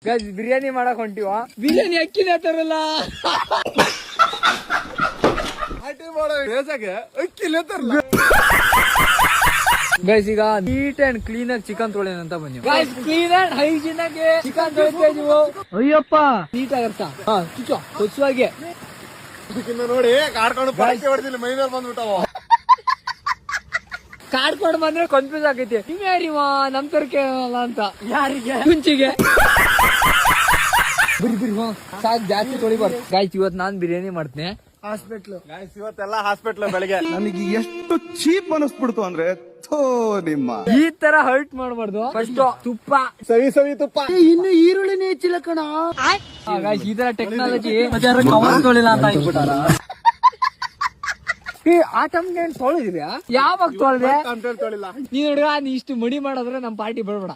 Guys biryani ಮಾಡಕ್ ಹೊಂಟಿವ. ಬಿರಿಯಾನಿ ಅಕ್ಕಿನೇ ತರಲ್ಲ. Guys ಈಗ ನೀಟ್ ಅಂಡ್ ಕ್ಲೀನ್ ಆಗಿ ಚಿಕನ್ ತೊಳೆನ ಅಂತ ಬಂದಿ. ಗೈಸ್ ಕ್ಲೀನ್ ಅಂಡ್ ಹೈಜೀನ್ ಆಗಿ ಚಿಕನ್ ತೊಳಿತಾ ಇದೀವಿ. ಅಯ್ಯಪ್ಪ ನೀಟ್ ಆಗರ್ತ ಹೊಸುವಾಗೆ ನೋಡಿ ಕಾಡ್ಕೊಂಡು ಹೊಡೆದಿಲ್ಲ ಮೈನಲ್ಲಿ ಬಂದ್ಬಿಟ್ಟವ. ಕಾಡ್ಕೊಂಡು ಬಂದ್ರೆ ಕನ್ಫ್ಯೂಸ್ ಆಗೈತಿ. ನೀವ್ಯಾರಿವ ನಮ್ ತರಕೆ ಅಂತ ಯಾರಿಗೆ ಮುಂಚಿಗೆ ಬಿರಿ ಸಾಕ್ ಜಾಸ್ತಿ ತೊಳಿಬಾರ್ದು. ಗಾಯ್ಸ್ ಇವತ್ ನಾನ್ ಬಿರಿಯಾನಿ ಮಾಡ್ತೀನಿ. ಹಾಸ್ಪಿಟ್ಲು ಇವತ್ತೆಲ್ಲ ಹಾಸ್ಪಿಟ್ಲು ಬೆಳಿಗ್ಗೆ. ನನಗೆ ಎಷ್ಟು ಚೀಪ್ ಅನಿಸ್ಬಿಡ್ತು ಅಂದ್ರೆ ನಿಮ್ಮ ಈ ತರ ಹರ್ಟ್ ಮಾಡ್ಬಾರ್ದು. ಫಸ್ಟ್ ತುಪ್ಪ ಸವಿ ತುಪ್ಪ. ಇನ್ನು ಈರುಳ್ಳಿನೇ ಹೆಚ್ಚಿಲ್ಲ ಕಣ. ಈ ತರ ಟೆಕ್ನಾಲಜಿ ತೊಳಿಲ್ಲ ಅಂತ ಆ ಟಮ್ಗೆ ತೊಳೆದಿದ್ಯಾ? ಯಾವಾಗ ತೊಳೆದೆ? ತೊಳಿಲ್ಲ. ನೀನ್ ಹುಡುಗ ನೀ ಇಷ್ಟು ಮಡಿ ಮಾಡಿದ್ರೆ ನಮ್ ಪಾರ್ಟಿ ಬರ್ಬೇಡ.